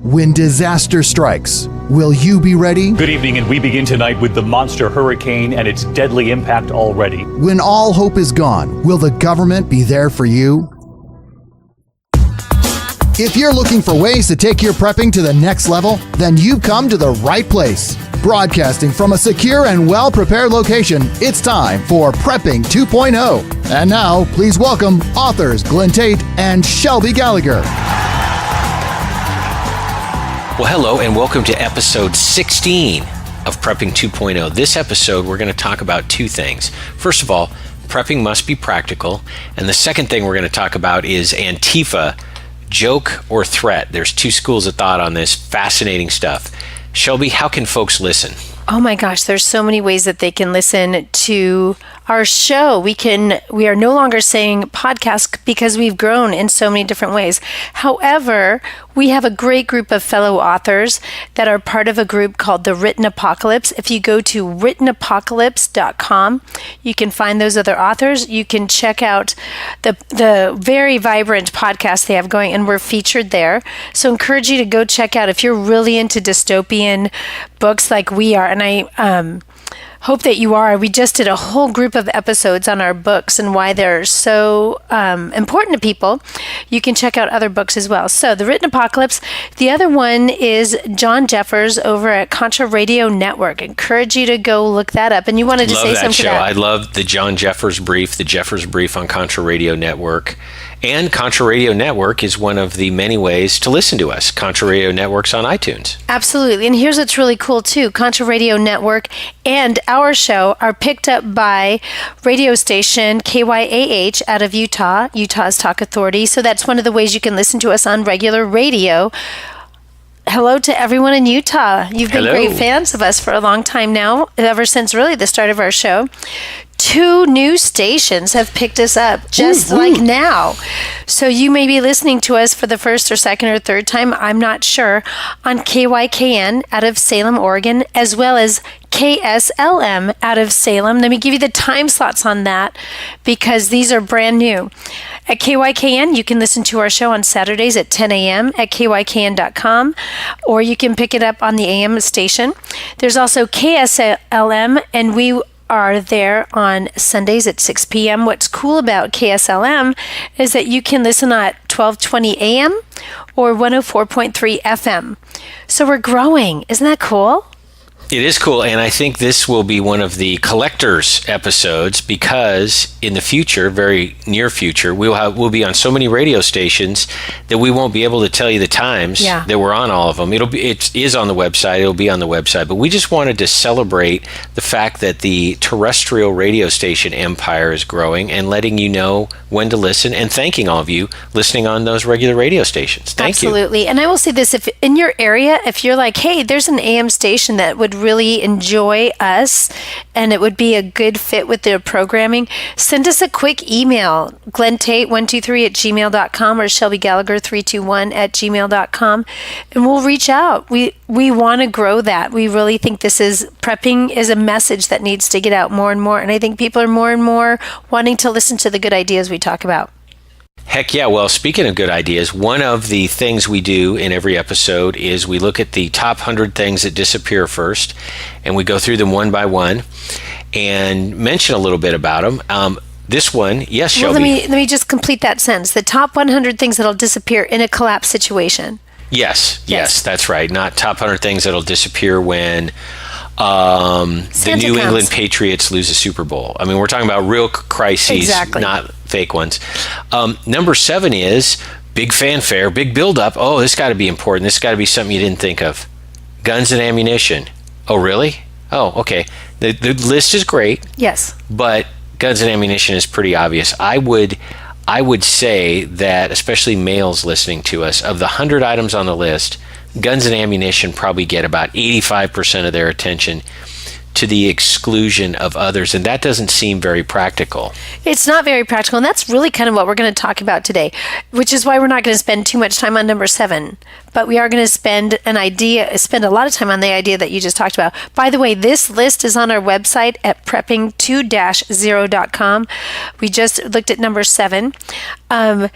When disaster strikes, will you be ready? Good evening, and we begin tonight with the monster hurricane and its deadly impact already. When all hope is gone, will the government be there for you? If you're looking for ways to take your prepping to the next level, then you've come to the right place. Broadcasting from a secure and well-prepared location, it's time for Prepping 2.0. And now, please welcome authors Glen and Shelby Gallagher. Well, hello, and welcome to episode 16 of Prepping 2.0. This episode, we're going to talk about two things. First of all, prepping must be practical. And the second thing we're going to talk about is Antifa, joke or threat. There's two schools of thought on this. Fascinating stuff. Shelby, how can folks listen? Oh my gosh, there's so many ways that they can listen to our show. We are no longer saying podcast because we've grown in so many different ways. However, we have a great group of fellow authors that are part of a group called the Written Apocalypse. If you go to writtenapocalypse.com, you can find those other authors. You can check out the very vibrant podcast they have going, and we're featured there. So I encourage you to go check out if you're really into dystopian books like we are. And I hope that you are. We just did a whole group of episodes on our books and why they're so important to people. You can check out other books as well. So the Written Apocalypse. The other one is John Jeffers over at Contra Radio Network. Encourage you to go look that up. And you wanted to say something to that. I love the John Jeffers brief, the Jeffers brief on Contra Radio Network. And Contra Radio Network is one of the many ways to listen to us. Contra Radio Network's on iTunes. Absolutely. And here's what's really cool, too. Contra Radio Network and our show are picked up by radio station KYAH out of Utah, Utah's Talk Authority. So that's one of the ways you can listen to us on regular radio. Hello to everyone in Utah. You've been great fans of us for a long time now, ever since really the start of our show. 2 new stations have picked us up just like now. So you may be listening to us for the first or second or third time, I'm not sure, on KYKN out of Salem, Oregon, as well as KSLM out of Salem. Let me give you the time slots on that because these are brand new. At KYKN, you can listen to our show on Saturdays at 10 a.m. at kykn.com, or you can pick it up on the AM station. There's also KSLM, and we are there on Sundays at 6 p.m. What's cool about KSLM is that you can listen at 1220 a.m. or 104.3 FM. So we're growing. Isn't that cool? It is cool, and I think this will be one of the collector's episodes because in the future, very near future, we'll be on so many radio stations that we won't be able to tell you the times that we're on all of them. It is on the website. It'll be on the website, but we just wanted to celebrate the fact that the terrestrial radio station empire is growing and letting you know when to listen, and thanking all of you listening on those regular radio stations. Thank you. Absolutely. And I will say this, if in your area, if you're like, hey, there's an AM station that would really enjoy us and it would be a good fit with their programming, send us a quick email, glentate123@gmail.com or shelbygallagher321@gmail.com, and we'll reach out. We want to grow that. We really think prepping is a message that needs to get out more and more, and I think people are more and more wanting to listen to the good ideas we talk about. Heck yeah. Well, speaking of good ideas, one of the things we do in every episode is we look at the top 100 things that disappear first, and we go through them one by one and mention a little bit about them. This one, yes, Shelby. Well, let me just complete that sentence. The top 100 things that'll disappear in a collapse situation. Yes, that's right. Not top 100 things that'll disappear when the New England Patriots lose a Super Bowl. I mean, we're talking about real crises, not fake ones. Number 7 is big fanfare, big buildup. Oh, this got to be important. This got to be something you didn't think of. Guns and ammunition. Oh, really? Oh, okay. The list is great. Yes. But guns and ammunition is pretty obvious. I would say that, especially males listening to us, of the 100 items on the list, guns and ammunition probably get about 85% of their attention, to the exclusion of others, and that doesn't seem very practical. It's not very practical, and that's really kind of what we're going to talk about today, which is why we're not going to spend too much time on number 7, but we are going to spend a lot of time on the idea that you just talked about. By the way, this list is on our website at prepping2-0.com. We just looked at number 7, and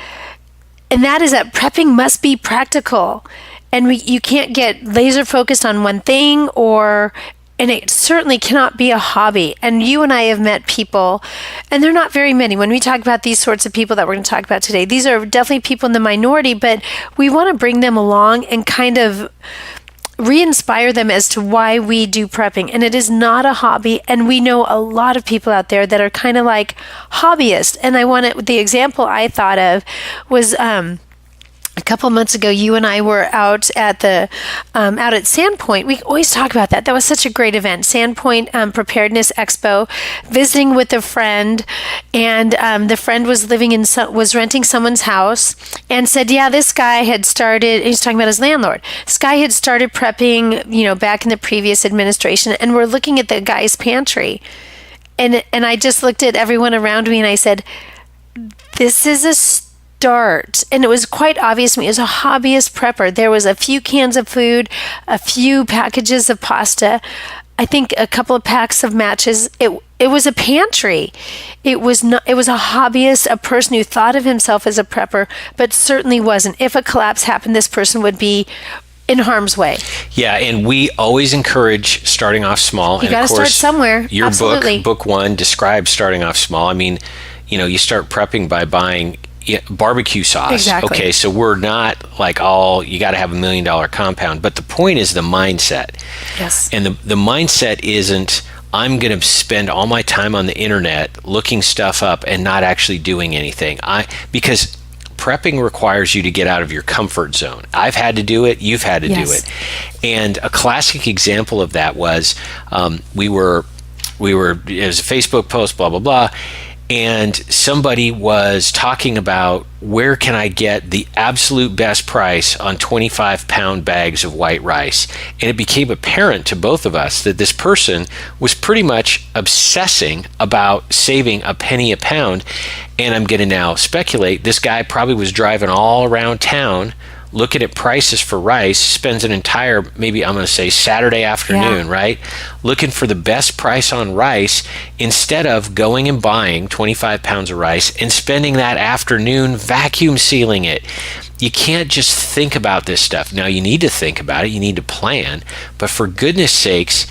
that is that prepping must be practical. and you can't get laser focused on one thing, and it certainly cannot be a hobby. And you and I have met people, and they're not very many. When we talk about these sorts of people that we're going to talk about today, these are definitely people in the minority, but we want to bring them along and kind of re-inspire them as to why we do prepping. And it is not a hobby, and we know a lot of people out there that are kind of like hobbyists. And the example I thought of was a couple months ago, you and I were out at Sandpoint. We always talk about that. That was such a great event. Sandpoint Preparedness Expo, visiting with a friend, and the friend was was renting someone's house, and said, yeah, this guy had started. He's talking about his landlord. This guy had started prepping, back in the previous administration, and we're looking at the guy's pantry, and I just looked at everyone around me and I said, this is a start. And it was quite obvious to me, as a hobbyist prepper, there was a few cans of food, a few packages of pasta, I think a couple of packs of matches. It was a pantry. It was a hobbyist, a person who thought of himself as a prepper, but certainly wasn't. If a collapse happened, this person would be in harm's way. Yeah, and we always encourage starting off small. You got to start somewhere. Your Absolutely. book 1 describes starting off small. I mean, you start prepping by buying barbecue sauce. Exactly. Okay, so we're not like you got to have $1 million compound, but the point is the mindset. Yes. And the mindset isn't, I'm going to spend all my time on the internet looking stuff up and not actually doing anything. Because prepping requires you to get out of your comfort zone. I've had to do it. You've had to do it. And a classic example of that was we were it was a Facebook post, blah, blah, blah. And somebody was talking about, where can I get the absolute best price on 25-pound bags of white rice? And it became apparent to both of us that this person was pretty much obsessing about saving a penny a pound. And I'm going to now speculate, this guy probably was driving all around town looking at prices for rice, spends an entire, maybe I'm going to say Saturday afternoon, right? Looking for the best price on rice, instead of going and buying 25 pounds of rice and spending that afternoon vacuum sealing it. You can't just think about this stuff. Now, you need to think about it. You need to plan. But for goodness sakes,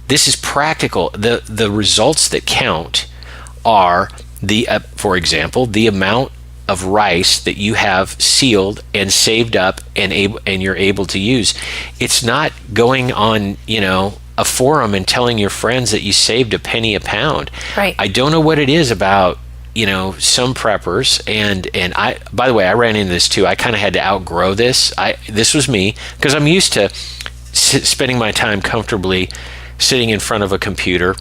this is practical. The results that count are, for example, the amount of rice that you have sealed and saved up and you're able to use. It's not going on, a forum and telling your friends that you saved a penny a pound. Right. I don't know what it is about, some preppers, and I, by the way, I ran into this too. I kind of had to outgrow this. This was me, because I'm used to spending my time comfortably sitting in front of a computer,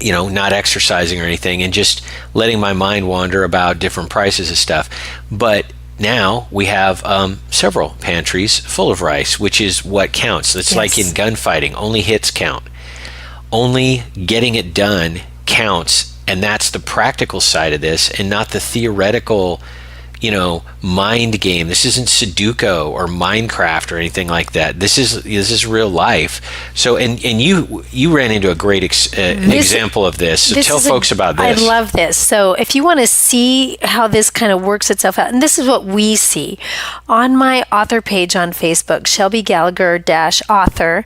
not exercising or anything, and just letting my mind wander about different prices of stuff. But now we have several pantries full of rice, which is what counts. It's like in gunfighting, only hits count. Only getting it done counts, and that's the practical side of this, and not the theoretical, mind game. This isn't Sudoku or Minecraft or anything like that. This is real life. So, and you ran into a great example of this. So tell folks about this. I love this. So if you want to see how this kind of works itself out, and this is what we see on my author page on Facebook, Shelby Gallagher -author,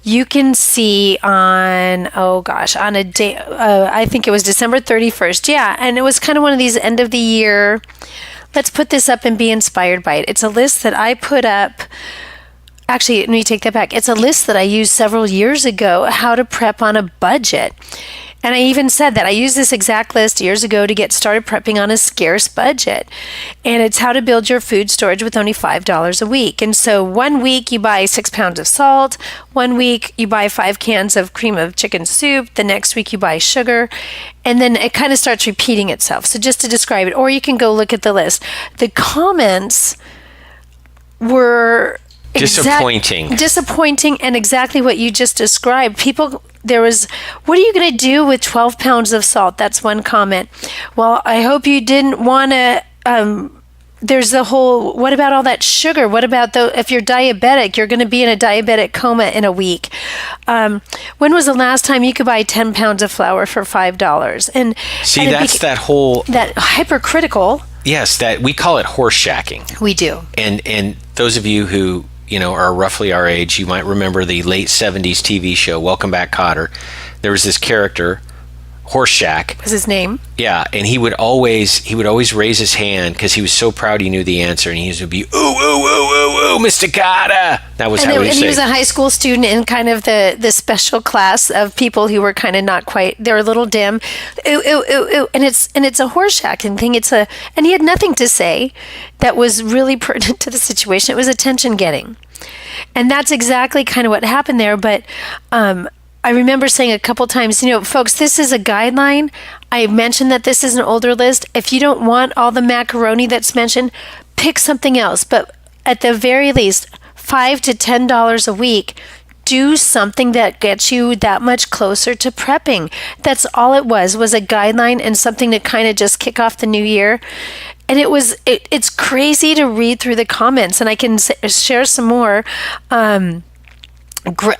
you can see on a day, I think it was December 31st. Yeah. And it was kind of one of these end of the year, let's put this up and be inspired by it. It's a list that I put up. Actually, let me take that back. It's a list that I used several years ago, how to prep on a budget. And I even said that I used this exact list years ago to get started prepping on a scarce budget. And it's how to build your food storage with only $5 a week. And so 1 week you buy 6 pounds of salt. 1 week you buy 5 cans of cream of chicken soup. The next week you buy sugar. And then it kind of starts repeating itself. So just to describe it, or you can go look at the list. The comments were disappointing, and exactly what you just described. There was, what are you going to do with 12 pounds of salt? That's one comment. Well, I hope you didn't want to, there's the whole, what about all that sugar? What about if you're diabetic, you're going to be in a diabetic coma in a week. When was the last time you could buy 10 pounds of flour for $5? And see, that's that whole, that hypercritical. Yes, that we call it horse shacking. We do. And those of you who are roughly our age, you might remember the late 70s TV show, Welcome Back, Kotter. There was this character, Horseshack. Was his name? Yeah, and he would always raise his hand because he was so proud he knew the answer, and he would be, ooh, ooh, ooh, ooh, ooh, Mr. Kotter. That was how he would say. And he was a high school student in kind of the special class of people who were kind of not quite, they were a little dim. Ooh, ooh, ooh, ooh. And it's a Horseshack thing. And he had nothing to say that was really pertinent to the situation. It was attention getting. And that's exactly kind of what happened there. But I remember saying a couple times, folks, this is a guideline. I mentioned that this is an older list. If you don't want all the macaroni that's mentioned, pick something else. But at the very least, $5 to $10 a week, do something that gets you that much closer to prepping. That's all it was a guideline and something to kind of just kick off the new year. And it's crazy to read through the comments, and I can share some more.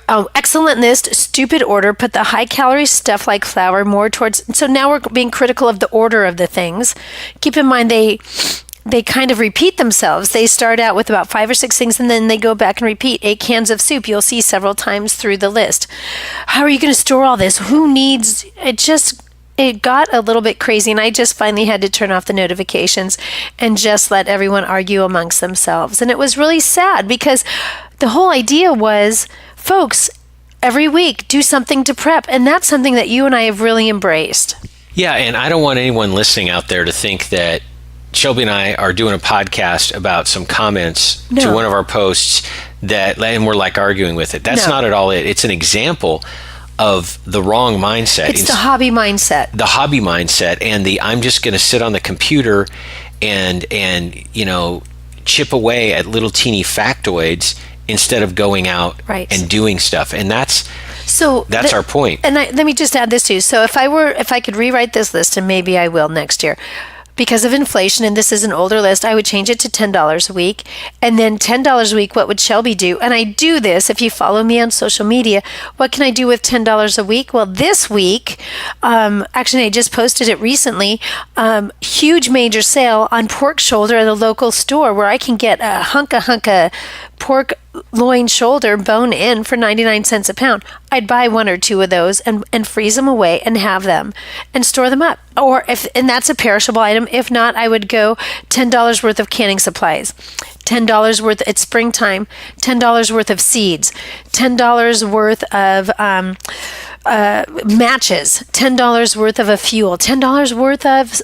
Excellent list, stupid order, put the high calorie stuff like flour more towards, so now we're being critical of the order of the things. Keep in mind they kind of repeat themselves. They start out with about 5 or 6 things and then they go back and repeat. 8 cans of soup you'll see several times through the list. How are you going to store all this? Who needs it? It got a little bit crazy, and I just finally had to turn off the notifications and just let everyone argue amongst themselves. And it was really sad because the whole idea was, folks, every week do something to prep, and that's something that you and I have really embraced. Yeah, and I don't want anyone listening out there to think that Shelby and I are doing a podcast about some comments to one of our posts and we're like arguing with it. That's not at all it. It's an example of the wrong mindset. It's the hobby mindset. The hobby mindset and I'm just going to sit on the computer and chip away at little teeny factoids instead of going out and doing stuff. And that's our point. And let me just add this too. So if I could rewrite this list, and maybe I will next year, because of inflation, and this is an older list, I would change it to $10 a week. And then $10 a week, what would Shelby do? And I do this, if you follow me on social media, what can I do with $10 a week? Well, this week, actually, I just posted it recently, huge major sale on pork shoulder at a local store where I can get a hunk of pork loin shoulder bone in for 99 cents a pound. I'd buy 1 or 2 of those and freeze them away and have them and store them up. And that's a perishable item. If not, I would go $10 worth of canning supplies, $10 worth, it's springtime, $10 worth of seeds, $10 worth of matches, $10 worth of a fuel, $10 worth of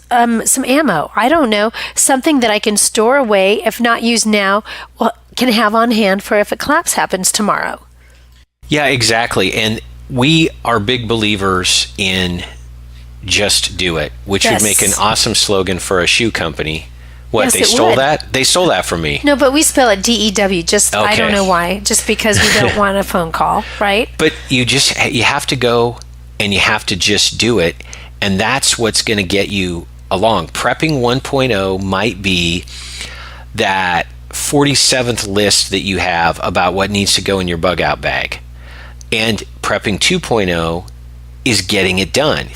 some ammo. I don't know, something that I can store away, if not use now, can have on hand for if a collapse happens tomorrow. Yeah, exactly. And we are big believers in just do it, which would make an awesome slogan for a shoe company. What, yes, they stole that? They stole that from me. No, but we spell it DEW. I don't know why. Just because we don't want a phone call, right? But you have to go and you have to just do it. And that's what's going to get you along. Prepping 1.0 might be that 47th list that you have about what needs to go in your bug out bag. And prepping 2.0 is getting it done.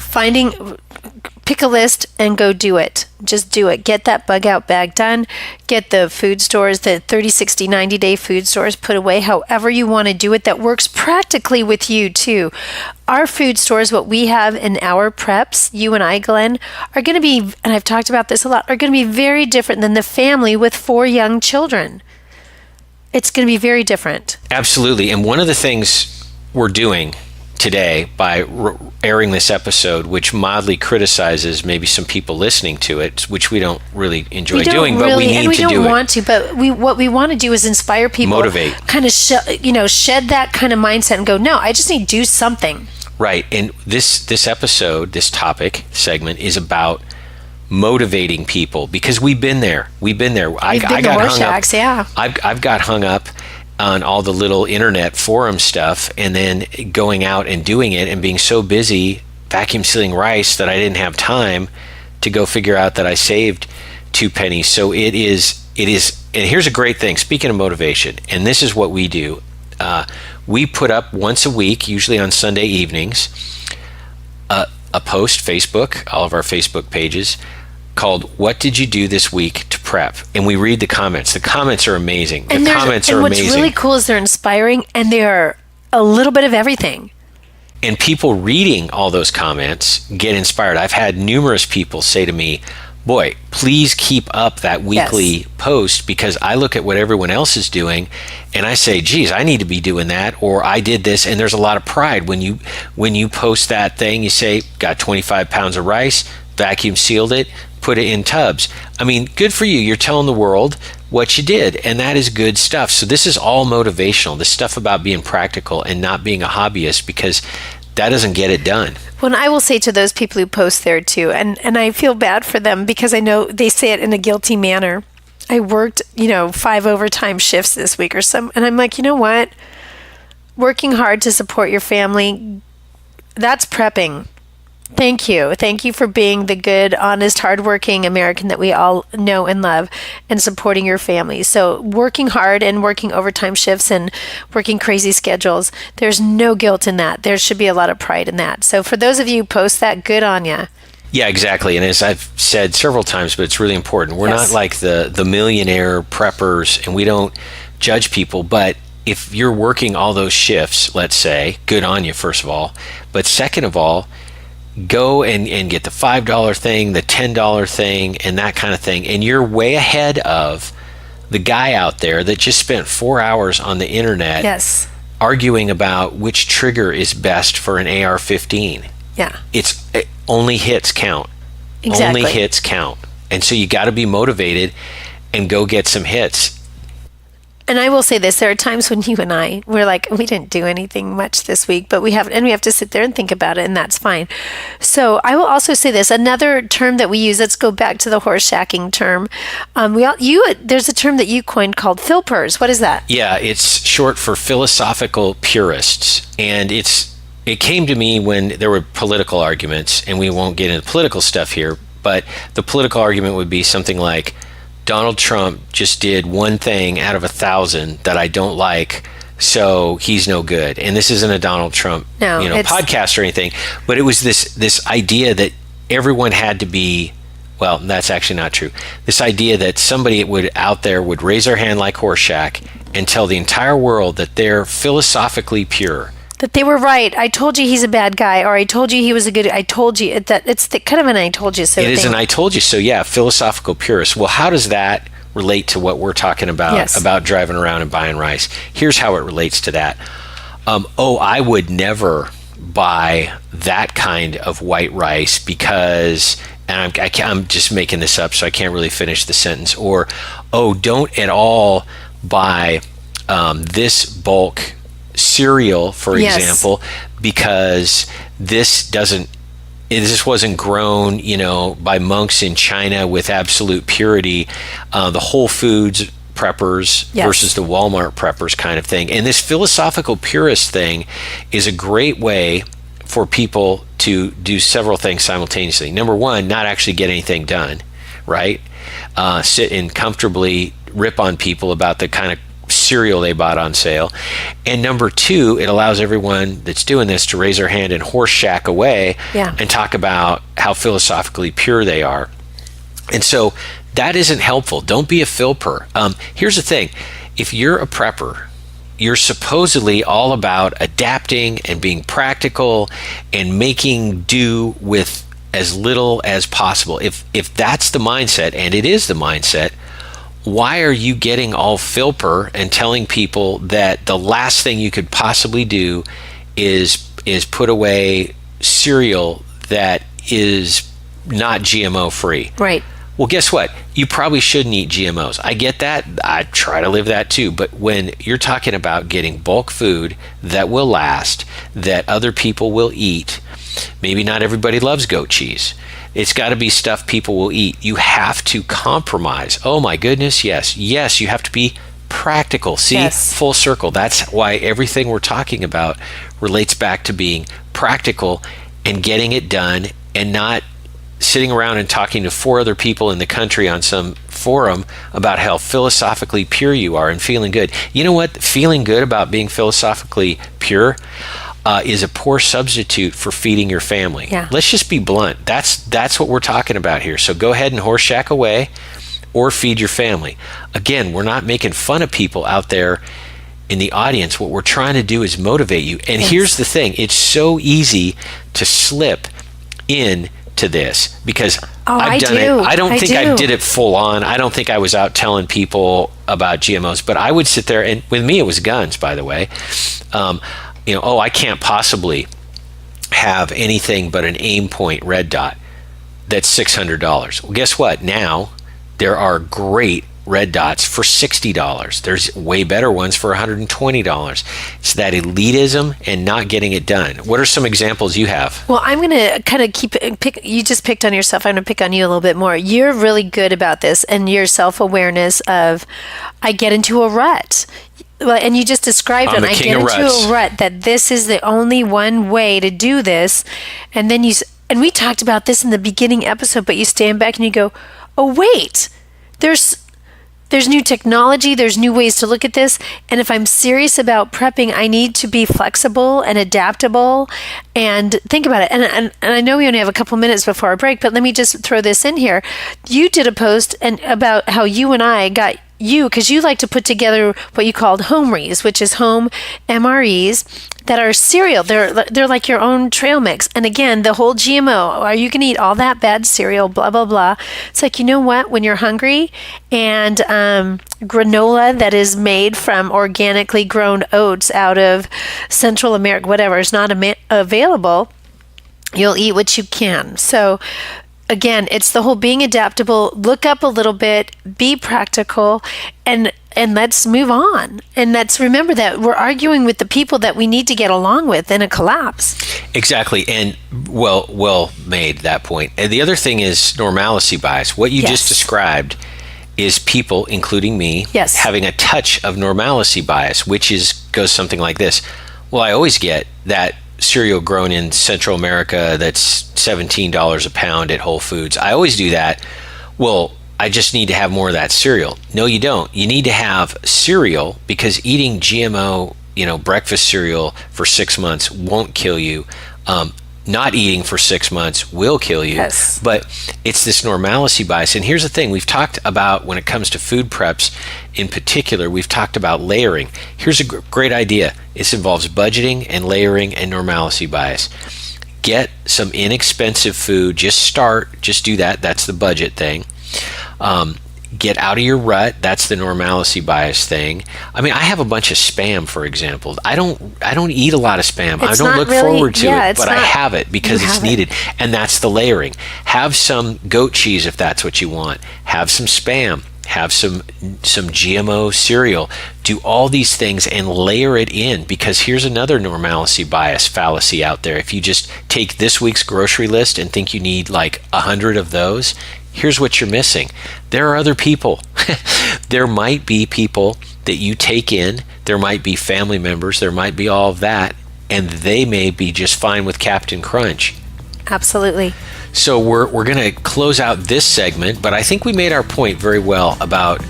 Pick a list and go do it. Just do it. Get that bug out bag done. Get the food stores, the 30, 60, 90-day food stores put away however you want to do it that works practically with you too. Our food stores, what we have in our preps, you and I, Glenn, are going to be, and I've talked about this a lot, are going to be very different than the family with 4 young children. It's going to be very different. Absolutely. And one of the things we're doing today by airing this episode, which mildly criticizes maybe some people listening to it, which we don't really enjoy doing, but we need to do it. We don't want to, but what we want to do is inspire people, motivate, kind of shed that kind of mindset and go, no, I just need to do something. Right. And this episode, this topic segment is about motivating people because we've been there. I got hung up. Yeah. I've got hung up on all the little internet forum stuff and then going out and doing it and being so busy vacuum sealing rice that I didn't have time to go figure out that I saved 2 pennies. So it is, and here's a great thing, speaking of motivation, and this is what we do. We put up once a week, usually on Sunday evenings, a post, Facebook, all of our Facebook pages, called "What Did You Do This Week to Prep?" And we read the comments. The comments are amazing. And what's really cool is they're inspiring, and they are a little bit of everything. And people reading all those comments get inspired. I've had numerous people say to me, boy, please keep up that weekly post, because I look at what everyone else is doing and I say, geez, I need to be doing that, or I did this. And there's a lot of pride when you post that thing. You say, got 25 pounds of rice, vacuum sealed it, put it in tubs. I mean, good for you. You're telling the world what you did, and that is good stuff. So this is all motivational, this stuff about being practical and not being a hobbyist, because that doesn't get it done. Well, and I will say to those people who post there too, and I feel bad for them because I know they say it in a guilty manner. I worked, 5 overtime shifts this week or some, and I'm like, you know what? Working hard to support your family, that's prepping. Thank you. Thank you for being the good, honest, hardworking American that we all know and love, and supporting your family. So working hard and working overtime shifts and working crazy schedules, there's no guilt in that. There should be a lot of pride in that. So for those of you who post that, good on you. Yeah, exactly. And as I've said several times, but it's really important, we're not like the millionaire preppers, and we don't judge people. But if you're working all those shifts, let's say, good on you, first of all. But second of all, go and get the $5 thing, the $10 thing, and that kind of thing. And you're way ahead of the guy out there that just spent 4 hours on the internet arguing about which trigger is best for an AR-15. Yeah. It only hits count. Exactly. Only hits count. And so you got to be motivated and go get some hits. And I will say this, there are times when you and I, we're like, we didn't do anything much this week, but we have to sit there and think about it, and that's fine. So I will also say this, another term that we use, let's go back to the horse shacking term. There's a term that you coined called philpers. What is that? Yeah, it's short for philosophical purists. And it came to me when there were political arguments, and we won't get into political stuff here, but the political argument would be something like, Donald Trump just did one thing out of 1,000 that I don't like, so he's no good. And this isn't a Donald Trump podcast or anything, but it was this idea that everyone had to be, well, that's actually not true. This idea that somebody out there would raise their hand like Horseshack and tell the entire world that they're philosophically pure. That they were right. I told you he's a bad guy, or I told you he was a good. I told you that it's kind of an I told you so. It is an I told you so. Yeah, philosophical purist. Well, how does that relate to what we're talking about about driving around and buying rice? Here's how it relates to that. I would never buy that kind of white rice because, and I'm just making this up, so I can't really finish the sentence. Or, don't at all buy this bulk cereal, for example, because this wasn't grown, by monks in China with absolute purity. The Whole Foods preppers versus the Walmart preppers kind of thing. And this philosophical purist thing is a great way for people to do several things simultaneously. Number one, not actually get anything done, right? Sit and comfortably rip on people about the kind of cereal they bought on sale. And number two, it allows everyone that's doing this to raise their hand and horse shack away and talk about how philosophically pure they are. And so that isn't helpful. Don't be a philper. Here's the thing. If you're a prepper, you're supposedly all about adapting and being practical and making do with as little as possible. If that's the mindset, and it is the mindset, why are you getting all philper and telling people that the last thing you could possibly do is put away cereal that is not GMO free? Right. Well, guess what? You probably shouldn't eat GMOs. I get that. I try to live that too. But when you're talking about getting bulk food that will last, that other people will eat, maybe not everybody loves goat cheese. It's got to be stuff people will eat. You have to compromise. Oh my goodness, yes. Yes, you have to be practical. See, full circle. That's why everything we're talking about relates back to being practical and getting it done, and not sitting around and talking to 4 other people in the country on some forum about how philosophically pure you are and feeling good. You know what? Feeling good about being philosophically pure, is a poor substitute for feeding your family. Yeah. Let's just be blunt. That's what we're talking about here. So go ahead and horse shack away or feed your family. Again, we're not making fun of people out there in the audience. What we're trying to do is motivate you. And here's the thing. It's so easy to slip into this because I've done it. I don't think I did it full on. I don't think I was out telling people about GMOs, but I would sit there, and with me it was guns, by the way. I can't possibly have anything but an aim point red dot that's $600. Well, guess what? Now there are great red dots for $60. There's way better ones for $120. It's that elitism and not getting it done. What are some examples you have? Well, I'm going to kind of pick. You just picked on yourself. I'm going to pick on you a little bit more. You're really good about this, and your self-awareness of, I get into a rut. Well, and you just described it. I get into a rut that this is the only one way to do this, and then and we talked about this in the beginning episode. But you stand back and you go, "Oh wait, there's new technology. There's new ways to look at this. And if I'm serious about prepping, I need to be flexible and adaptable." And think about it. And I know we only have a couple minutes before our break, but let me just throw this in here. You did a post about how you and I got because you like to put together what you called homeries, which is home MREs that are cereal. They're like your own trail mix. And again, the whole GMO, are you going to eat all that bad cereal, blah, blah, blah. It's like, you know what? When you're hungry and granola that is made from organically grown oats out of Central America, whatever, is not available, you'll eat what you can. So again, it's the whole being adaptable, look up a little bit, be practical, and let's move on. And let's remember that we're arguing with the people that we need to get along with in a collapse. Exactly. And well made, that point. And the other thing is normalcy bias. What you just described is people, including me, having a touch of normalcy bias, which goes something like this. Well, I always get that cereal grown in Central America that's $17 a pound at Whole Foods. I always do that. Well, I just need to have more of that cereal. No, you don't. You need to have cereal because eating GMO, breakfast cereal for 6 months won't kill you. Not eating for 6 months will kill you. Yes. But it's this normalcy bias. And here's the thing. We've talked about, when it comes to food preps in particular, we've talked about layering. Here's a great idea. This involves budgeting and layering and normalcy bias. Get some inexpensive food. Just do that. That's the budget thing. Get out of your rut. That's the normalcy bias thing. I mean, I have a bunch of Spam, for example. I don't eat a lot of Spam. I don't look forward to it, but I have it because it's needed. And that's the layering. Have some goat cheese if that's what you want. Have some Spam. Have some GMO cereal. Do all these things and layer it in, because here's another normalcy bias fallacy out there. If you just take this week's grocery list and think you need like 100 of those, here's what you're missing. There are other people. There might be people that you take in. There might be family members. There might be all of that. And they may be just fine with Captain Crunch. Absolutely. So we're going to close out this segment, but I think we made our point very well about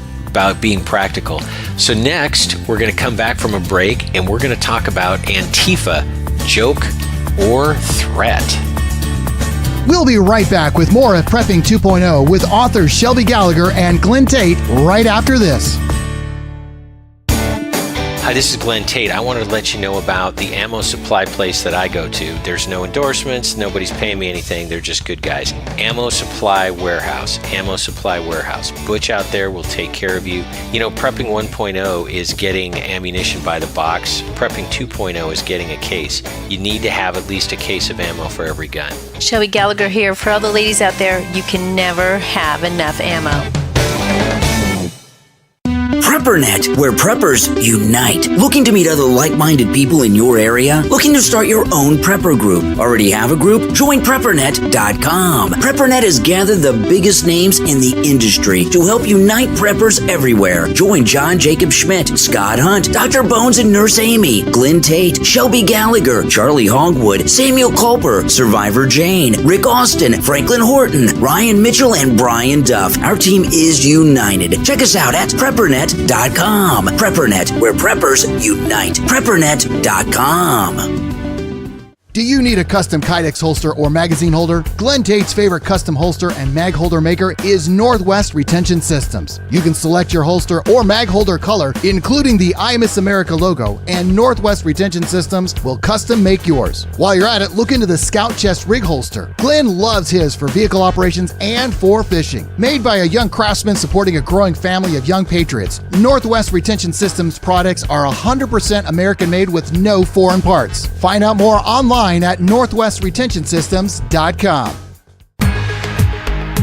being practical. So next, we're going to come back from a break, and we're going to talk about Antifa, joke or threat. We'll be right back with more of Prepping 2.0 with authors Shelby Gallagher and Glen Tate right after this. Hi, this is Glen Tate. I wanted to let you know about the ammo supply place that I go to. There's no endorsements. Nobody's paying me anything. They're just good guys. Ammo Supply Warehouse. Ammo Supply Warehouse. Butch out there will take care of you. Prepping 1.0 is getting ammunition by the box. Prepping 2.0 is getting a case. You need to have at least a case of ammo for every gun. Shelby Gallagher here. For all the ladies out there, you can never have enough ammo. PrepperNet, where preppers unite. Looking to meet other like-minded people in your area? Looking to start your own prepper group? Already have a group? Join PrepperNet.com. PrepperNet has gathered the biggest names in the industry to help unite preppers everywhere. Join John Jacob Schmidt, Scott Hunt, Dr. Bones and Nurse Amy, Glen Tate, Shelby Gallagher, Charlie Hogwood, Samuel Culper, Survivor Jane, Rick Austin, Franklin Horton, Ryan Mitchell, and Brian Duff. Our team is united. Check us out at PrepperNet.com. PrepperNet, where preppers unite. PrepperNet.com. Do you need a custom Kydex holster or magazine holder? Glenn Tate's favorite custom holster and mag holder maker is Northwest Retention Systems. You can select your holster or mag holder color, including the I Miss America logo, and Northwest Retention Systems will custom make yours. While you're at it, look into the Scout Chest rig holster. Glenn loves his for vehicle operations and for fishing. Made by a young craftsman supporting a growing family of young patriots, Northwest Retention Systems products are 100% American-made with no foreign parts. Find out more online at northwestretentionsystems.com.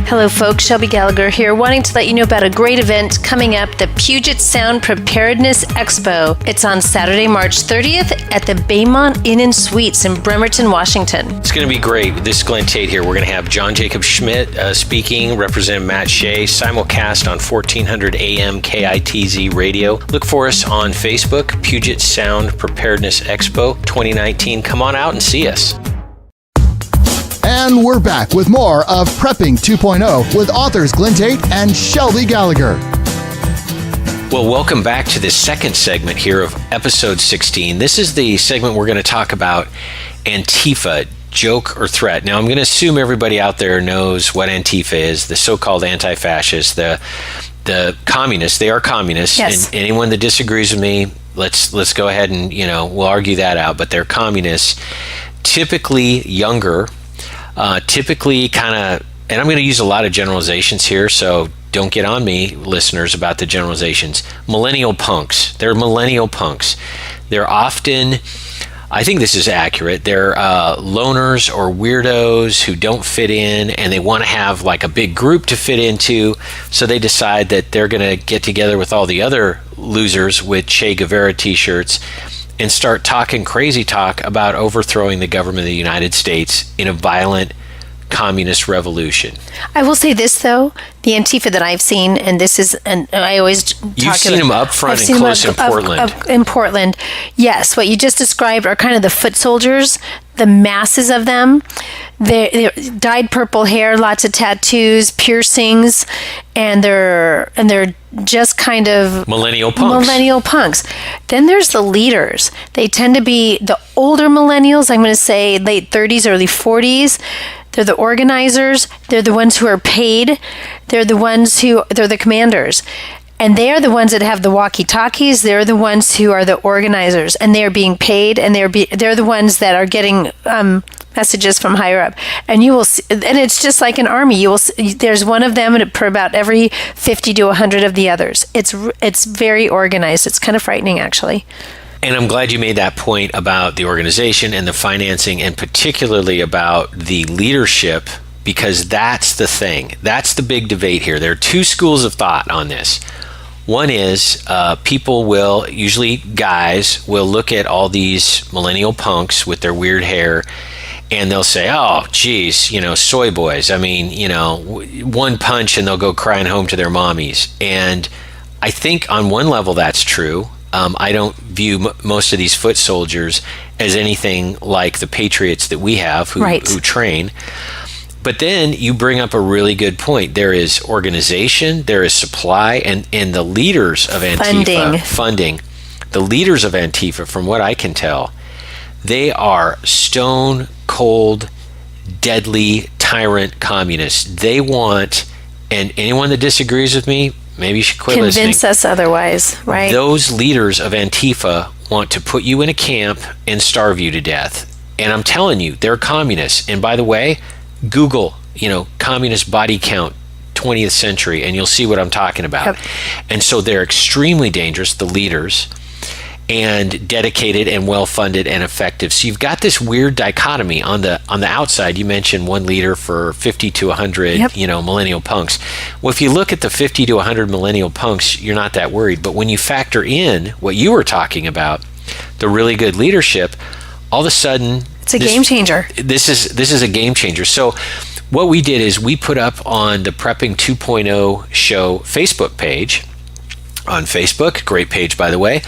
Hello folks, Shelby Gallagher here, wanting to let you know about a great event coming up, the Puget Sound Preparedness Expo. It's on Saturday, March 30th at the Baymont Inn and Suites in Bremerton, Washington. It's going to be great. This is Glenn Tate here. We're going to have John Jacob Schmidt speaking, Representative Matt Shea, simulcast on 1400 AM KITZ radio. Look for us on Facebook, Puget Sound Preparedness Expo 2019. Come on out and see us. And we're back with more of Prepping 2.0 with authors Glenn Tate and Shelby Gallagher. Well, welcome back to the second segment here of episode 16. This is the segment we're going to talk about Antifa, joke or threat. Now, I'm going to assume everybody out there knows what Antifa is, the so-called anti-fascists, the communists. They are communists. Yes. And anyone that disagrees with me, let's go ahead and, we'll argue that out. But they're communists, typically younger, typically kind of, and I'm going to use a lot of generalizations here, so don't get on me, listeners, about the generalizations. Millennial punks. They're millennial punks. They're often, I think this is accurate, they're loners or weirdos who don't fit in, and they want to have like a big group to fit into, so they decide that they're going to get together with all the other losers with Che Guevara t-shirts and start talking crazy talk about overthrowing the government of the United States in a violent communist revolution. I will say this though, the Antifa that I've seen, and this is, and I always talk You've seen them up front and close in Portland. In Portland, yes. What you just described are kind of the foot soldiers, the masses of them. They're dyed purple hair, lots of tattoos, piercings, and they're just kind of millennial punks. Then there's the leaders. They tend to be the older millennials. I'm going to say late 30s, early 40s. They're the organizers. They're the ones who are paid. They're the commanders. And they are the ones that have the walkie-talkies. They're the ones who are the organizers, and they are being paid, and they're the ones that are getting messages from higher up. And you will see, and it's just like an army. You will see, there's one of them per about every 50 to 100 of the others. It's very organized. It's kind of frightening, actually. And I'm glad you made that point about the organization and the financing, and particularly about the leadership, because that's the thing. That's the big debate here. There are two schools of thought on this. One is people will, usually guys, will look at all these millennial punks with their weird hair, and they'll say, oh, geez, soy boys. I mean, one punch and they'll go crying home to their mommies. And I think on one level that's true. I don't view most of these foot soldiers as anything like the patriots that we have who train. But then you bring up a really good point. There is organization, there is supply, and the leaders of Antifa, funding. The leaders of Antifa, from what I can tell, they are stone cold, deadly tyrant communists. They want, and anyone that disagrees with me, maybe you should quit listening. Convince us otherwise, right? Those leaders of Antifa want to put you in a camp and starve you to death. And I'm telling you, they're communists. And by the way, Google, communist body count 20th century, and you'll see what I'm talking about. Yep. And so they're extremely dangerous, the leaders, and dedicated and well-funded and effective. So you've got this weird dichotomy on the outside. You mentioned one leader for 50 to 100, yep. Millennial punks. Well, if you look at the 50 to 100 millennial punks, you're not that worried. But when you factor in what you were talking about, the really good leadership, all of a sudden, it's a game changer. This is a game changer. So what we did is we put up on the Prepping 2.0 show Facebook page, on Facebook, great page by the way,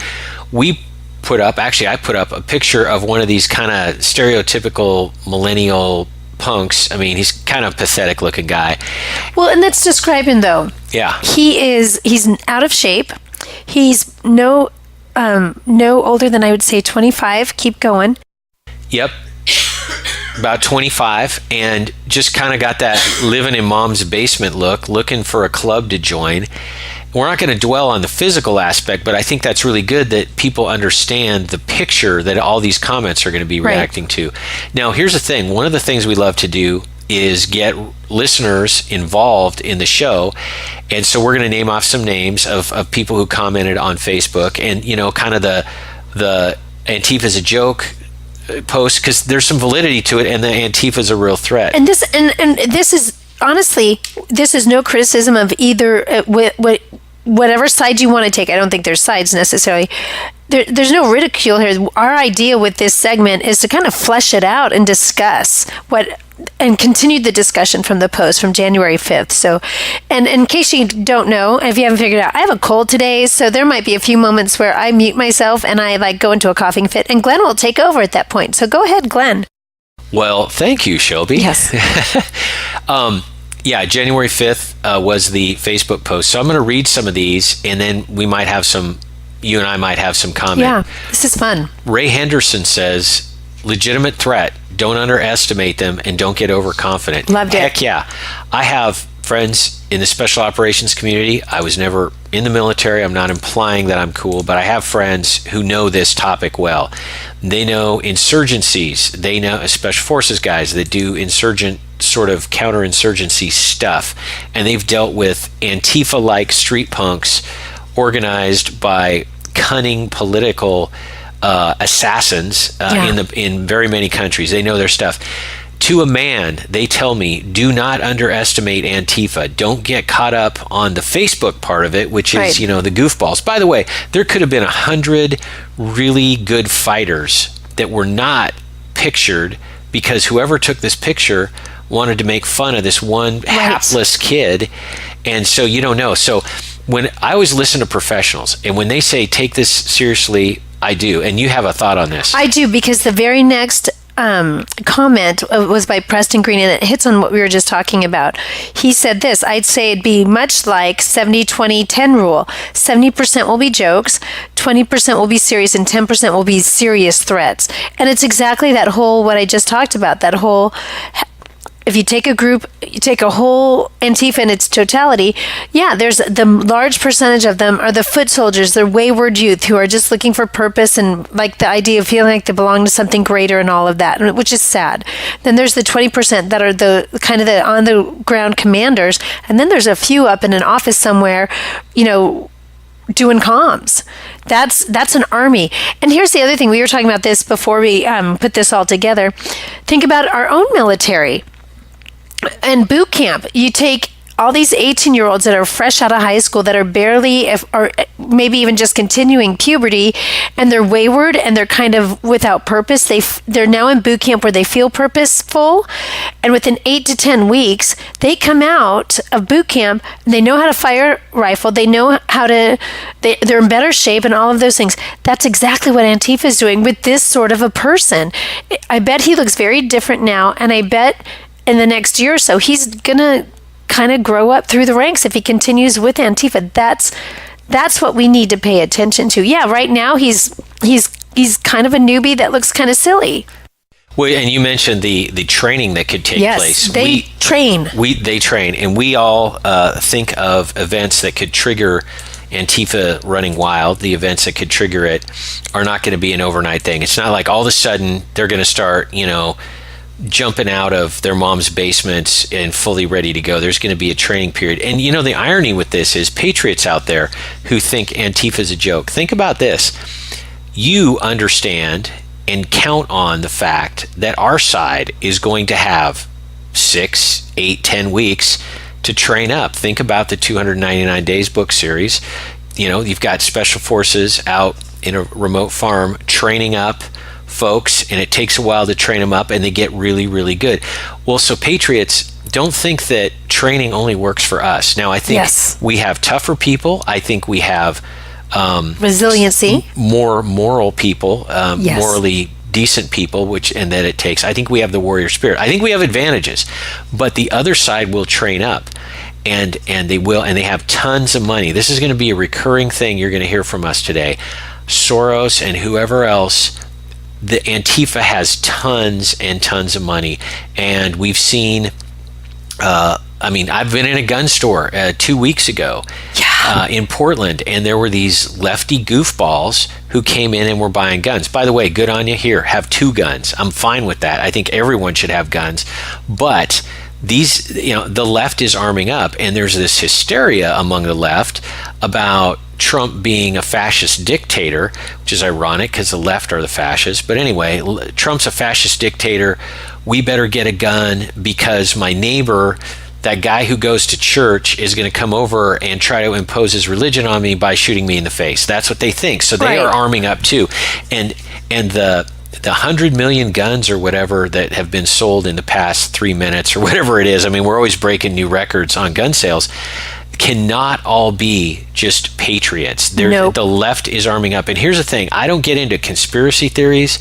I put up a picture of one of these kind of stereotypical millennial punks. I mean, he's kind of pathetic looking guy. Well, and let's describe him though. Yeah. He's out of shape. He's no older than, I would say, 25. Keep going. Yep. about 25, and just kind of got that living in mom's basement look, looking for a club to join. We're not going to dwell on the physical aspect, but I think that's really good that people understand the picture that all these comments are going to be reacting to. Now, here's the thing. One of the things we love to do is get listeners involved in the show. And so we're going to name off some names of people who commented on Facebook, and, kind of the Antifa's a joke post, because there's some validity to it, and the Antifa's a real threat. And this is honestly, this is no criticism of either whatever side you want to take. I don't think there's sides necessarily. There's no ridicule here. Our idea with this segment is to kind of flesh it out and discuss and continue the discussion from the post from January 5th. So, and in case you don't know, if you haven't figured it out, I have a cold today, so there might be a few moments where I mute myself and I go into a coughing fit, and Glenn will take over at that point. So go ahead, Glenn. Well, thank you, Shelby. Yes. Yeah, January 5th was the Facebook post. So I'm going to read some of these, and then you and I might have some comment. Yeah, this is fun. Ray Henderson says, legitimate threat. Don't underestimate them, and don't get overconfident. Loved it. Heck yeah. I have friends in the special operations community. I was never in the military. I'm not implying that I'm cool, but I have friends who know this topic well. They know insurgencies. They know special forces guys that do insurgent sort of counterinsurgency stuff, and they've dealt with Antifa-like street punks organized by cunning political assassins in very many countries. They know their stuff. To a man, they tell me, do not underestimate Antifa. Don't get caught up on the Facebook part of it, which is, the goofballs. By the way, there could have been 100 really good fighters that were not pictured because whoever took this picture wanted to make fun of this one hapless kid. And so you don't know. So when I always listen to professionals, and when they say take this seriously, I do. And you have a thought on this. I do, because the very next comment was by Preston Green, and it hits on what we were just talking about. He said this: I'd say it'd be much like 70-20-10 rule. 70% will be jokes, 20% will be serious, and 10% will be serious threats. And it's exactly that whole, what I just talked about, that whole, if you take a group, you take a whole Antifa in its totality, there's the large percentage of them are the foot soldiers, they're wayward youth who are just looking for purpose and like the idea of feeling like they belong to something greater and all of that, which is sad. Then there's the 20% that are the kind of the on the ground commanders, and then there's a few up in an office somewhere, doing comms. That's an army. And here's the other thing. We were talking about this before we put this all together. Think about our own military. And boot camp, you take all these 18-year-olds that are fresh out of high school, that are barely, or maybe even just continuing puberty, and they're wayward and they're kind of without purpose. They're now in boot camp where they feel purposeful, and within 8 to 10 weeks, they come out of boot camp and they know how to fire a rifle. They know how to. They're in better shape and all of those things. That's exactly what Antifa is doing with this sort of a person. I bet he looks very different now, and I bet in the next year or so, he's gonna kind of grow up through the ranks if he continues with Antifa. That's what we need to pay attention to. Yeah, right now he's kind of a newbie that looks kind of silly. Well, and you mentioned the training that could take place. Yes, they train. They train, and we all think of events that could trigger Antifa running wild. The events that could trigger it are not going to be an overnight thing. It's not like all of a sudden they're going to start, jumping out of their mom's basements and fully ready to go. There's going to be a training period. And the irony with this is patriots out there who think Antifa is a joke. Think about this. You understand and count on the fact that our side is going to have 6, 8, 10 weeks to train up. Think about the 299 Days book series. You've got special forces out in a remote farm training up folks, and it takes a while to train them up, and they get really, really good. Well, so patriots, don't think that training only works for us. Now, I think we have tougher people. I think we have resiliency, more moral people, morally decent people, and that it takes. I think we have the warrior spirit. I think we have advantages, but the other side will train up. And they have tons of money. This is going to be a recurring thing you're going to hear from us today. Soros and whoever else the Antifa has tons and tons of money, and we've seen. I've been in a gun store 2 weeks ago in Portland, and there were these lefty goofballs who came in and were buying guns. By the way, good on you. Here, have 2 guns. I'm fine with that. I think everyone should have guns. But the left is arming up, and there's this hysteria among the left about Trump being a fascist dictator, which is ironic because the left are the fascists. But anyway, Trump's a fascist dictator. We better get a gun because my neighbor, that guy who goes to church, is going to come over and try to impose his religion on me by shooting me in the face. That's what they think. So they are arming up too. And the 100 million guns or whatever that have been sold in the past 3 minutes or whatever it is, I mean, we're always breaking new records on gun sales, cannot all be just patriots. Nope. The left is arming up. And here's the thing, I don't get into conspiracy theories,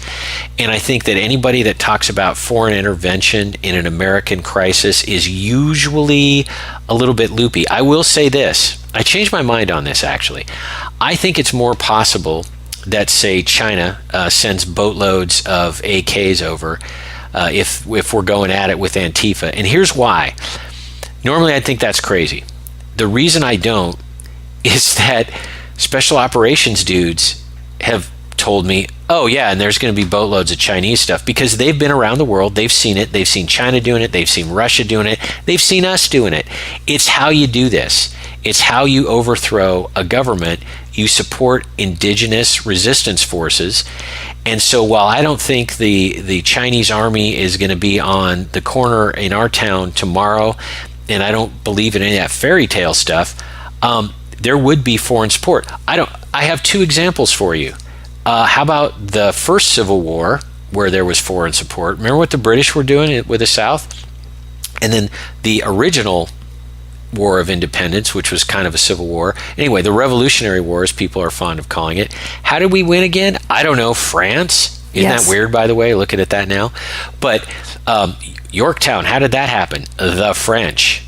and I think that anybody that talks about foreign intervention in an American crisis is usually a little bit loopy. I will say this, I changed my mind on this actually. I think it's more possible that, say, China sends boatloads of AKs over if we're going at it with Antifa. And here's why. Normally I'd think that's crazy. The reason I don't is that special operations dudes have told me, oh yeah, and there's going to be boatloads of Chinese stuff, because they've been around the world, they've seen it, they've seen China doing it, they've seen Russia doing it, they've seen us doing it. It's how you do this. It's how you overthrow a government. You support indigenous resistance forces. And so while I don't think the Chinese army is going to be on the corner in our town tomorrow, and I don't believe in any of that fairy tale stuff, there would be foreign support. I have 2 examples for you. How about the first Civil War, where there was foreign support? Remember what the British were doing with the South? And then the original War of Independence, which was kind of a civil war. Anyway, the Revolutionary War, as people are fond of calling it. How did we win again? I don't know. France? Isn't that weird, by the way, looking at that now? But Yorktown, how did that happen? The French.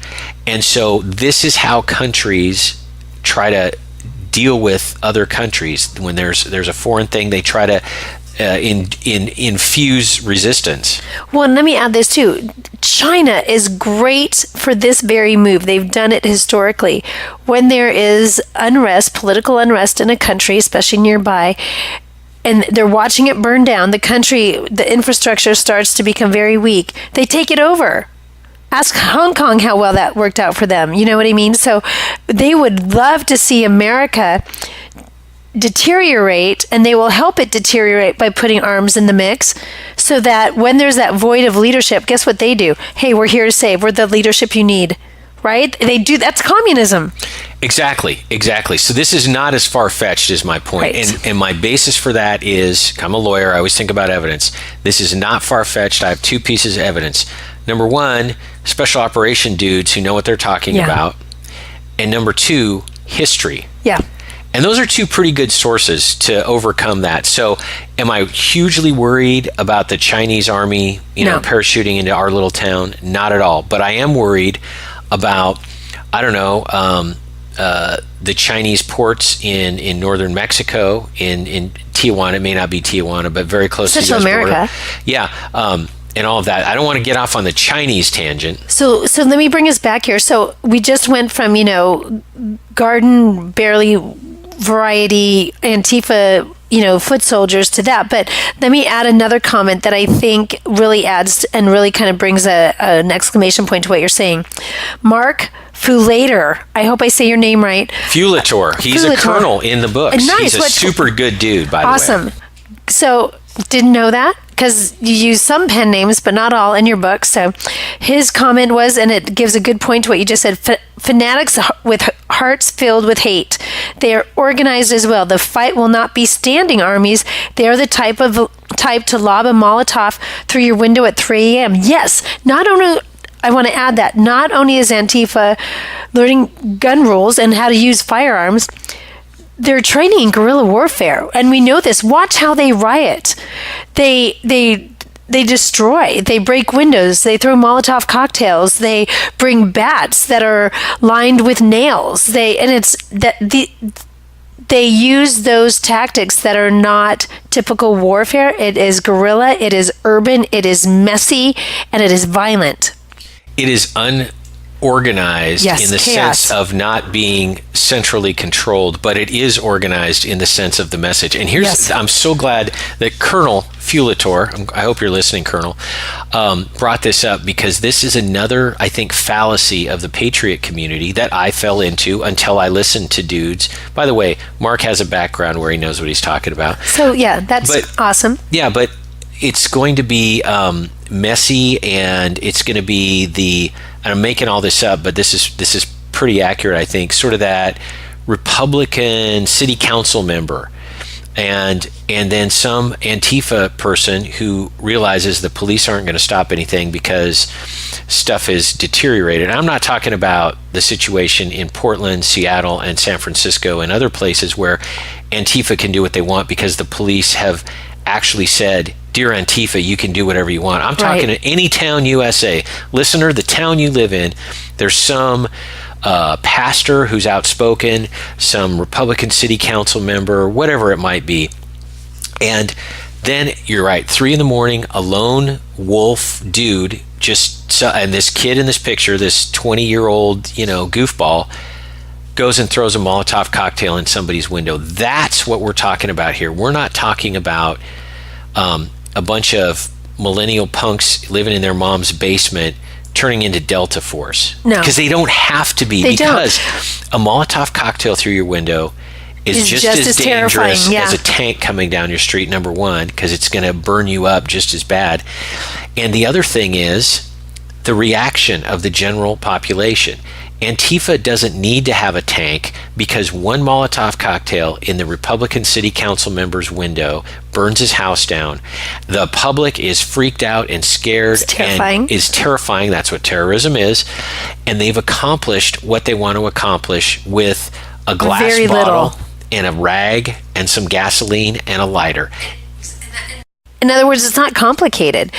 And so this is how countries try to deal with other countries. When there's a foreign thing, they try to infuse resistance. Well, and let me add this too. China is great for this very move. They've done it historically. When there is unrest, political unrest in a country, especially nearby, and they're watching it burn down, the infrastructure starts to become very weak, they take it over. Ask Hong Kong how well that worked out for them. You know what I mean? So they would love to see America deteriorate, and they will help it deteriorate by putting arms in the mix, so that when there's that void of leadership, guess what they do? Hey, we're here to save. We're the leadership you need. Right? They do. That's communism. Exactly. So this is not as far-fetched as my point. Right. And my basis for that is, I'm a lawyer, I always think about evidence. This is not far-fetched. I have 2 pieces of evidence. Number 1, special operation dudes who know what they're talking about. And number 2, history. Yeah. And those are 2 pretty good sources to overcome that. So am I hugely worried about the Chinese army, parachuting into our little town? Not at all. But I am worried about, the Chinese ports in northern Mexico, in Tijuana. It may not be Tijuana, but very close to the US America. border. Yeah. And all of that. I don't want to get off on the Chinese tangent. So let me bring us back here. So we just went from, garden barely variety Antifa, foot soldiers to that. But let me add another comment that I think really adds and really kind of brings an exclamation point to what you're saying. Mark Fulator, I hope I say your name right. Fulator. He's a colonel in the books. Nice. He's a super good dude, by the way. Awesome. So didn't know that, because you use some pen names, but not all in your book. So his comment was, and it gives a good point to what you just said, fanatics with hearts filled with hate. They are organized as well. The fight will not be standing armies. They are the type to lob a Molotov through your window at 3 a.m. Yes, not only... I want to add that not only is Antifa learning gun rules and how to use firearms, they're training in guerrilla warfare, and we know this. Watch how they riot. They destroy. They break windows. They throw Molotov cocktails. They bring bats that are lined with nails. they use those tactics that are not typical warfare. It is guerrilla, it is urban, it is messy, and it is violent. It is unorganized in the chaos. sense of not being centrally controlled, but it is organized in the sense of the message. And I'm so glad that Colonel Fulator, I hope you're listening, Colonel, brought this up, because this is another, I think, fallacy of the Patriot community that I fell into until I listened to dudes. By the way, Mark has a background where he knows what he's talking about. So that's awesome. Yeah, but it's going to be messy, and it's going to be and I'm making all this up, but this is pretty accurate, I think, sort of that Republican city council member and then some Antifa person who realizes the police aren't going to stop anything because stuff is deteriorated. I'm not talking about the situation in Portland, Seattle, and San Francisco and other places where Antifa can do what they want because the police have actually said, "Dear Antifa, you can do whatever you want." I'm talking to any town, USA. Listener, the town you live in, there's some pastor who's outspoken, some Republican city council member, whatever it might be. And then, you're right, 3 a.m, a lone wolf dude and this kid in this picture, this 20-year-old, goofball, goes and throws a Molotov cocktail in somebody's window. That's what we're talking about here. We're not talking about a bunch of millennial punks living in their mom's basement turning into Delta Force. No. Because they don't have to be. Because a Molotov cocktail through your window is just as dangerous as a tank coming down your street, number one, because it's going to burn you up just as bad. And the other thing is the reaction of the general population. Antifa doesn't need to have a tank because one Molotov cocktail in the Republican city council member's window burns his house down. The public is freaked out and scared. It's terrifying. And is terrifying. That's what terrorism is. And they've accomplished what they want to accomplish with a glass bottle and a rag and some gasoline and a lighter. In other words, it's not complicated.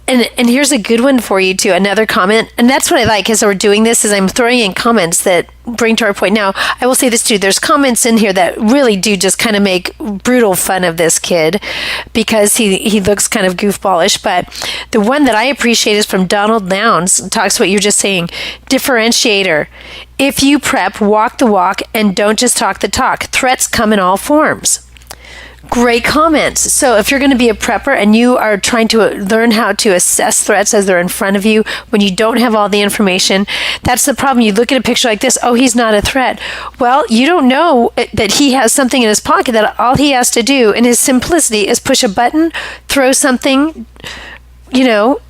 And here's a good one for you too. Another comment, and that's what I like as we're doing this, is I'm throwing in comments that bring to our point. Now, I will say this too. There's comments in here that really do just kind of make brutal fun of this kid because he looks kind of goofballish. But the one that I appreciate is from Donald Lowndes. Talks what you're just saying. Differentiator. If you prep, walk the walk and don't just talk the talk. Threats come in all forms. Great comments. So if you're going to be a prepper and you are trying to learn how to assess threats as they're in front of you when you don't have all the information, that's the problem. You look at a picture like this, oh, he's not a threat. Well, you don't know that he has something in his pocket that all he has to do in his simplicity is push a button, throw something, And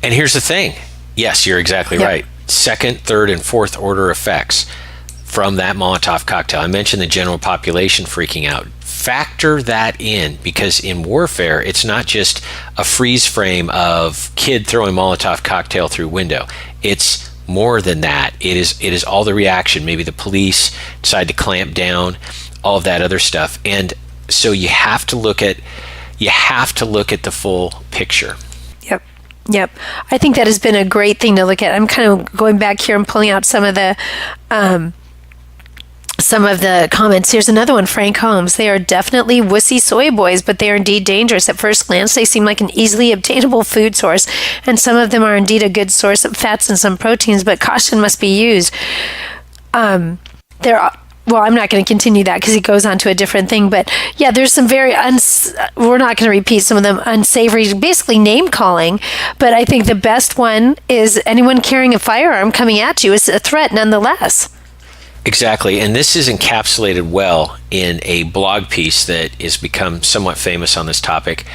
here's the thing. Yes, you're exactly right. Second, third, and fourth order effects from that Molotov cocktail. I mentioned the general population freaking out. Factor that in, because in warfare, it's not just a freeze frame of kid throwing Molotov cocktail through window. It's more than that. It is all the reaction. Maybe the police decide to clamp down, all of that other stuff. And so you have to look at the full picture. Yep. I think that has been a great thing to look at. I'm kind of going back here and pulling out some of the comments. Here's another one, Frank Holmes. They are definitely wussy soy boys, but they are indeed dangerous. At first glance, they seem like an easily obtainable food source, and some of them are indeed a good source of fats and some proteins, but caution must be used. Well, I'm not going to continue that because he goes on to a different thing. But yeah, there's some we're not going to repeat some of them unsavory, basically name calling. But I think the best one is anyone carrying a firearm coming at you is a threat nonetheless. Exactly. And this is encapsulated well in a blog piece that has become somewhat famous on this topic.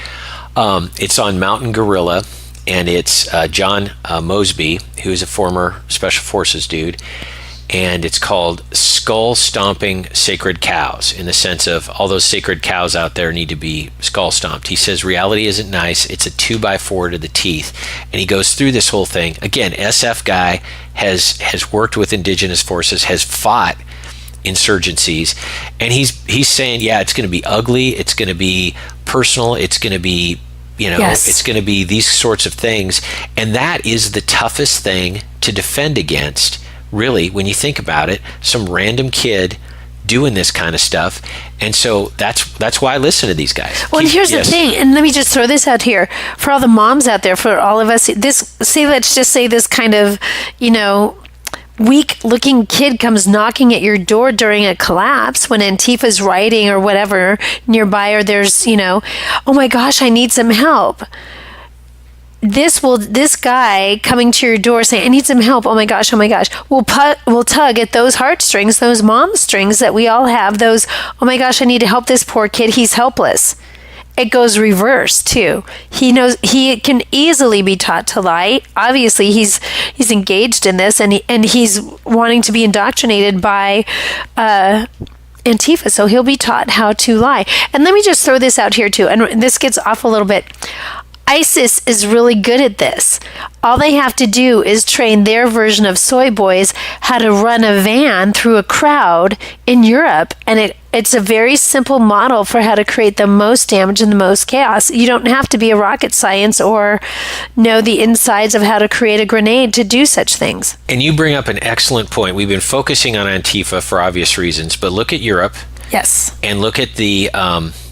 It's on Mountain Gorilla, and it's John Mosby, who is a former Special Forces dude. And it's called Skull Stomping Sacred Cows, in the sense of all those sacred cows out there need to be skull stomped. He says reality isn't nice. It's a 2x4 to the teeth. And he goes through this whole thing. Again, SF guy has worked with indigenous forces, has fought insurgencies. And he's saying, yeah, it's going to be ugly. It's going to be personal. It's going to be, It's going to be these sorts of things. And that is the toughest thing to defend against. Really, when you think about it, some random kid doing this kind of stuff. And so that's why I listen to these guys. Well, and here's the thing, and let me just throw this out here for all the moms out there, for all of us. Let's just say this kind of, weak-looking kid comes knocking at your door during a collapse when Antifa's writing or whatever nearby, or there's, oh my gosh, I need some help. This guy coming to your door saying, I need some help, oh my gosh, will tug at those heartstrings, those mom strings that we all have, those, oh my gosh, I need to help this poor kid, he's helpless. It goes reverse too. He knows he can easily be taught to lie. Obviously, he's engaged in this, and he's wanting to be indoctrinated by Antifa. So he'll be taught how to lie. And let me just throw this out here too. And this gets off a little bit. ISIS is really good at this. All they have to do is train their version of soy boys how to run a van through a crowd in Europe, and it's a very simple model for how to create the most damage and the most chaos. You don't have to be a rocket science or know the insides of how to create a grenade to do such things. And you bring up an excellent point. We've been focusing on Antifa for obvious reasons, but look at Europe. Yes. And look at the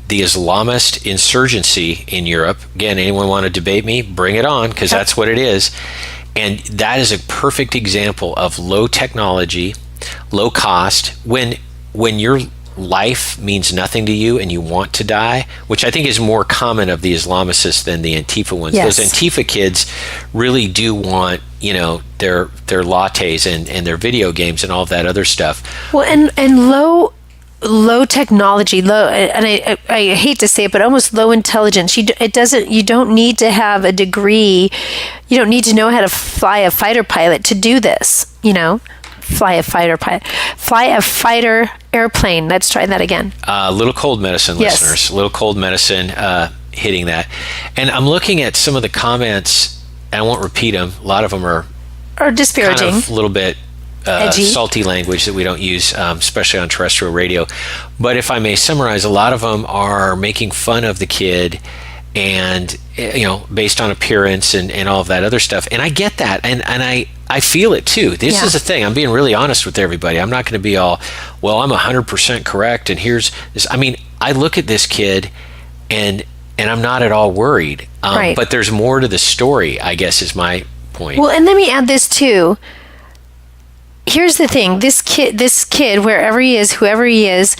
Islamist insurgency in Europe. Again, anyone want to debate me? Bring it on, because that's what it is. And that is a perfect example of low technology, low cost. When your life means nothing to you and you want to die, which I think is more common of the Islamicists than the Antifa ones. Yes. Those Antifa kids really do want, their lattes and their video games and all of that other stuff. Well, and low technology, and I hate to say it, but almost low intelligence. You don't need to have a degree. You don't need to know how to fly a fighter pilot to do this. Fly a fighter airplane. Let's try that again. Little cold medicine, yes. Listeners. Little cold medicine hitting that. And I'm looking at some of the comments, and I won't repeat them. A lot of them are disparaging. Kind of a little bit salty language that we don't use, especially on terrestrial radio. But if I may summarize, a lot of them are making fun of the kid and, based on appearance and all of that other stuff. And I get that. And I feel it too. This is the thing. I'm being really honest with everybody. I'm not going to be all, well, I'm 100% correct. And here's this. I mean, I look at this kid and I'm not at all worried. Right. But there's more to the story, I guess, is my point. Well, and let me add this too. Here's the thing. This kid, wherever he is, whoever he is,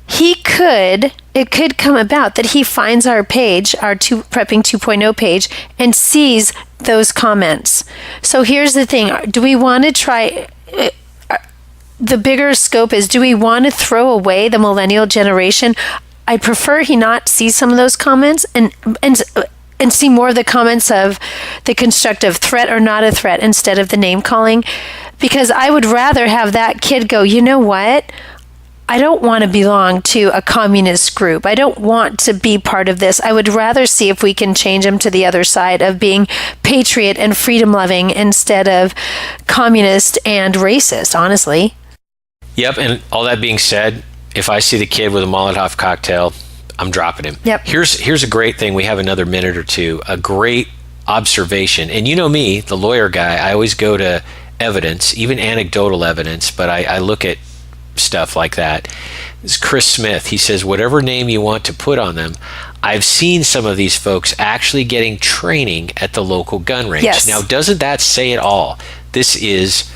it could come about that he finds our page, our Prepping 2.0 page, and sees those comments. So here's the thing. Do we want to try... the bigger scope is, do we want to throw away the millennial generation? I prefer he not see some of those comments and see more of the comments of the constructive threat or not a threat instead of the name calling. Because I would rather have that kid go, you know what? I don't want to belong to a communist group. I don't want to be part of this. I would rather see if we can change him to the other side of being patriot and freedom-loving instead of communist and racist, honestly. Yep, and all that being said, if I see the kid with a Molotov cocktail, I'm dropping him. Yep. Here's a great thing. We have another minute or two. A great observation. And you know me, the lawyer guy, I always go to evidence, even anecdotal evidence, but I look at stuff like that. This is Chris Smith. He says, whatever name you want to put on them, I've seen some of these folks actually getting training at the local gun range. Yes. Now, doesn't that say it all? This is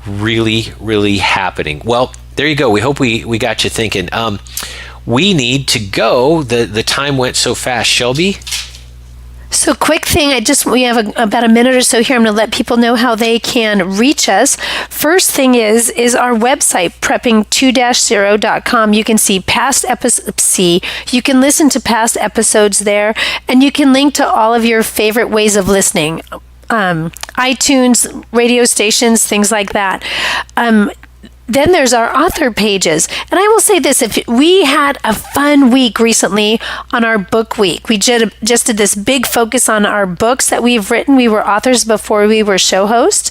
really, really happening. Well, there you go. We hope we got you thinking. We need to go. The time went so fast. Shelby? So quick thing, we have about a minute or so here. I'm going to let people know how they can reach us. First thing is our website, prepping2-0.com. You can see past episodes. You can listen to past episodes there, and you can link to all of your favorite ways of listening. iTunes, radio stations, things like that. Then there's our author pages. And I will say this, if we had a fun week recently on our book week. We just did this big focus on our books that we've written. We were authors before we were show hosts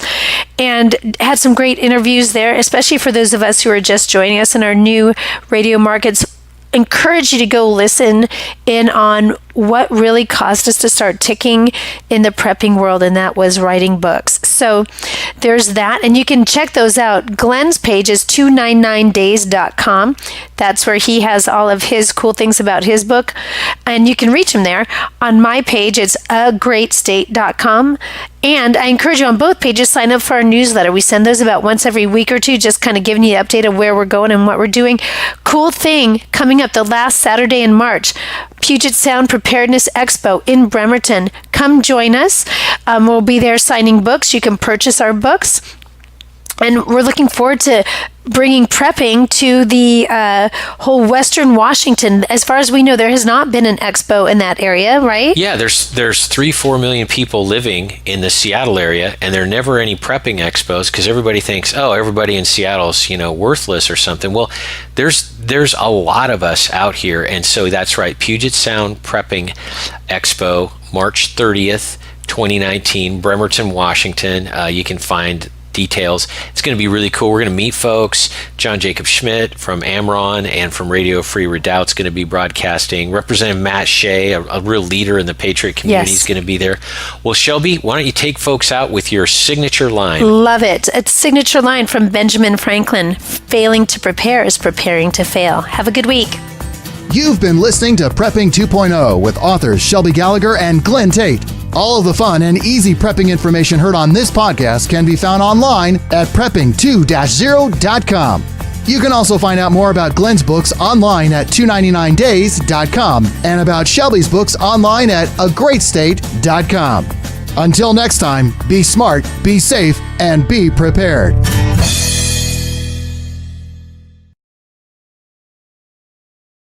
and had some great interviews there, especially for those of us who are just joining us in our new radio markets. Encourage you to go listen in on what really caused us to start ticking in the prepping world, and that was writing books. So there's that. And you can check those out. Glenn's page is 299days.com. That's where he has all of his cool things about his book. And you can reach him there. On my page, it's agreatstate.com. And I encourage you on both pages, sign up for our newsletter. We send those about once every week or two, just kind of giving you an update of where we're going and what we're doing. Cool thing coming up the last Saturday in March, Puget Sound Preparedness Expo in Bremerton. Come join us. We'll be there signing books. You can purchase our books. And we're looking forward to bringing prepping to the whole Western Washington. As far as we know, there has not been an expo in that area, right? Yeah, there's 3-4 million people living in the Seattle area, and there are never any prepping expos because everybody thinks, oh, everybody in Seattle's worthless or something. Well, there's a lot of us out here, and so that's right. Puget Sound Prepping Expo, March 30th, 2019, Bremerton, Washington. You can find details. It's going to be really cool. We're going to meet folks. John Jacob Schmidt from Amron and from Radio Free Redoubt's going to be broadcasting. Representative Matt Shea, a real leader in the Patriot community, is going to be there. Well, Shelby, why don't you take folks out with your signature line? Love it. It's a signature line from Benjamin Franklin. Failing to prepare is preparing to fail. Have a good week. You've been listening to Prepping 2.0 with authors Shelby Gallagher and Glenn Tate. All of the fun and easy prepping information heard on this podcast can be found online at prepping2-0.com. You can also find out more about Glenn's books online at 299days.com and about Shelby's books online at agreatstate.com. Until next time, be smart, be safe, and be prepared.